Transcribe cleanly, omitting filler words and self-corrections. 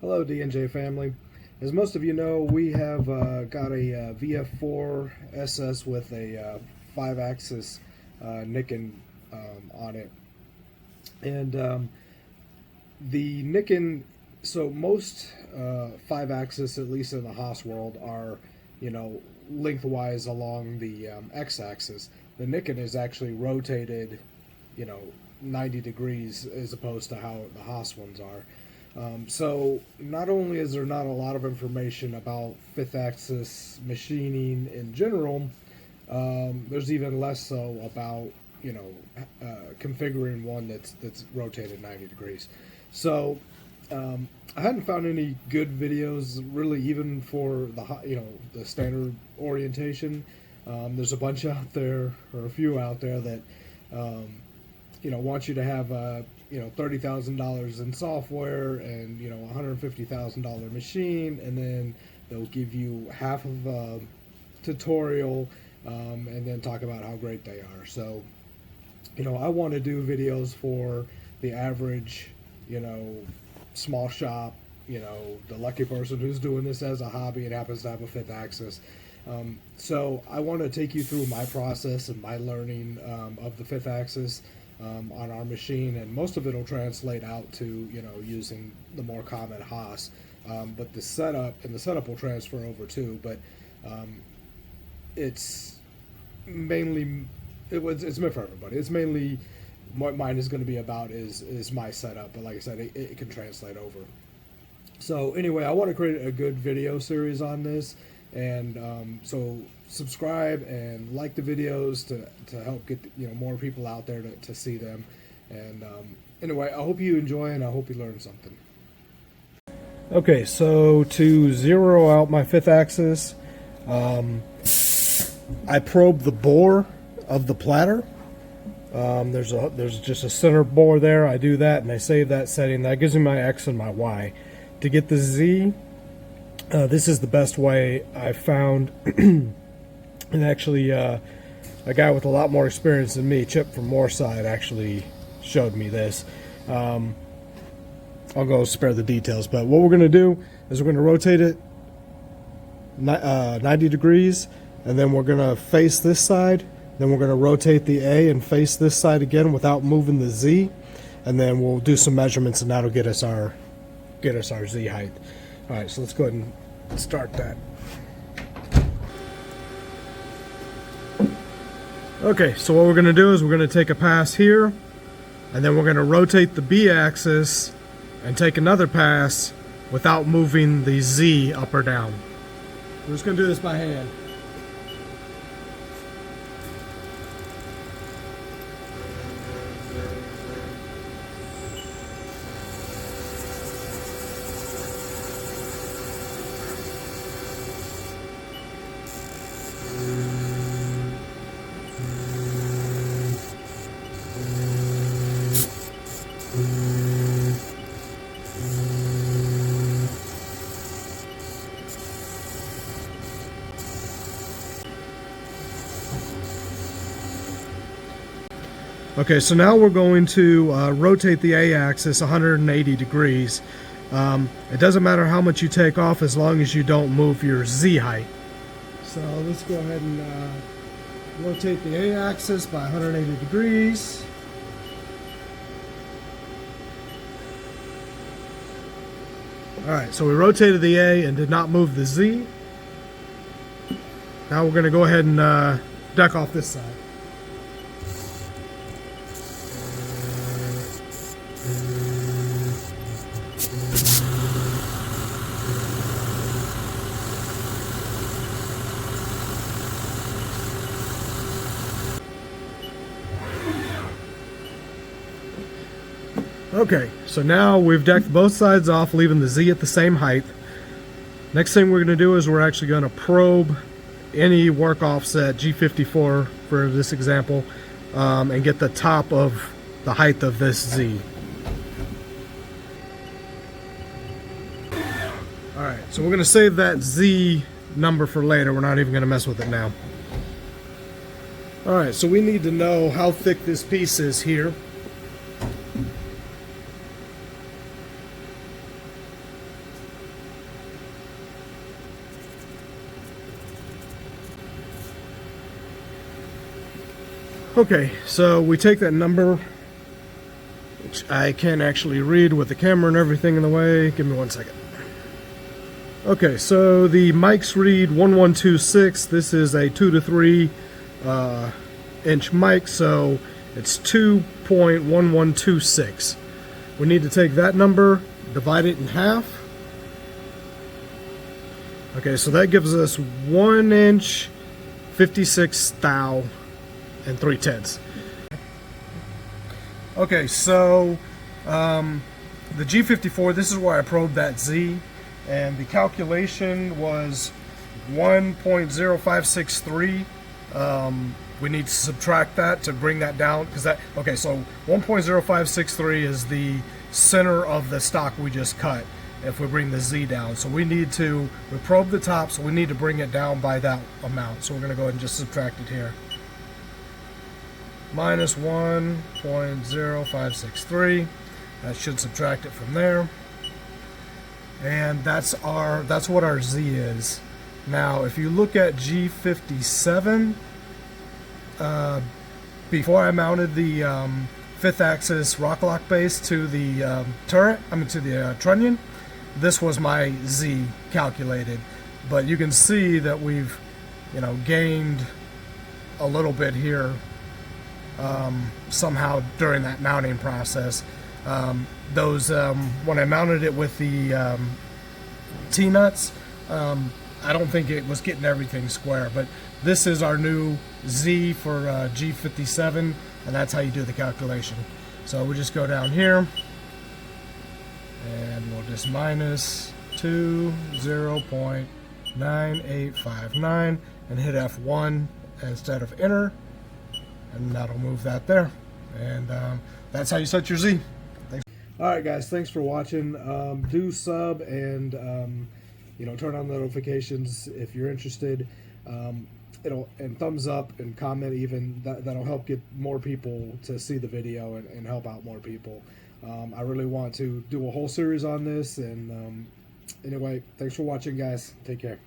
Hello, D&J family. As most of you know, we have got a VF4 SS with a 5-axis Niken on it. And the Niken, so most 5-axis, at least in the Haas world, are, lengthwise along the X-axis. The Niken is actually rotated, 90 degrees as opposed to how the Haas ones are. So not only is there not a lot of information about fifth axis machining in general, there's even less so about configuring one that's rotated 90 degrees. So I hadn't found any good videos really, even for the standard orientation. There's a bunch out there, or a few out there, that want you to have $30,000 in software and $150,000 machine, and then they'll give you half of a tutorial and then talk about how great they are. So I want to do videos for the average small shop, the lucky person who's doing this as a hobby and happens to have a fifth axis. So I want to take you through my process and my learning of the fifth axis on our machine, and most of it will translate out to using the more common Haas, but the setup will transfer over too. But it's mainly it's meant for everybody. It's mainly what mine is going to be about is my setup, but like I said, it can translate over. So anyway, I want to create a good video series on this, and so subscribe and like the videos to help get more people out there to see them. And anyway, I hope you enjoy, and I hope you learn something. Okay, so to zero out my fifth axis, I probe the bore of the platter. There's just a center bore there. I do that and I save that setting. That gives me my X and my Y. To get the Z, this is the best way I've found. And actually, a guy with a lot more experience than me, Chip from Moorside, actually showed me this. I'll go spare the details, but what we're going to do is we're going to rotate it 90 degrees, and then we're going to face this side. Then we're going to rotate the A and face this side again without moving the Z, and then we'll do some measurements, and that'll get us our Z height. All right, so let's go ahead and start that. Okay, so what we're going to do is we're going to take a pass here, and then we're going to rotate the B axis and take another pass without moving the Z up or down. We're just going to do this by hand. Okay, so now we're going to rotate the A-axis 180 degrees. It doesn't matter how much you take off as long as you don't move your Z height. So let's go ahead and rotate the A-axis by 180 degrees. Alright, so we rotated the A and did not move the Z. Now we're going to go ahead and duck off this side. Okay, so now we've decked both sides off, leaving the Z at the same height. Next thing we're going to do is we're actually going to probe any work offset, G54 for this example, and get the top of the height of this Z. Alright, so we're going to save that Z number for later. We're not even going to mess with it now. Alright, so we need to know how thick this piece is here. Okay, so we take that number, which I can actually read with the camera and everything in the way. Give me 1 second. Okay, so the mics read 1126. This is a 2 to 3 inch mic, so it's 2.1126. We need to take that number, divide it in half. Okay, so that gives us 1 inch, 56 thou, and 3/10. Okay, so the G54, this is where I probed that Z, and the calculation was 1.0563. We need to subtract that to bring that down, because that, okay, so 1.0563 is the center of the stock we just cut if we bring the Z down. So we probed the top, so we need to bring it down by that amount. So we're going to go ahead and just subtract it here. Minus 1.0563. That should subtract it from there. And that's what our Z is. Now, if you look at G57, before I mounted the 5th axis Rocklock base to the to the trunnion, this was my Z calculated. But you can see that we've, gained a little bit here somehow during that mounting process. When I mounted it with the T-nuts, I don't think it was getting everything square, but this is our new Z for G57, and that's how you do the calculation. So we just go down here, and we'll just minus 0.9859 and hit F1 instead of enter, and that'll move that there. And that's how you set your Z. Thanks. All right, guys, thanks for watching. Do sub and turn on notifications if you're interested. And thumbs up and comment even. That'll help get more people to see the video and help out more people. I really want to do a whole series on this. And anyway, thanks for watching, guys. Take care.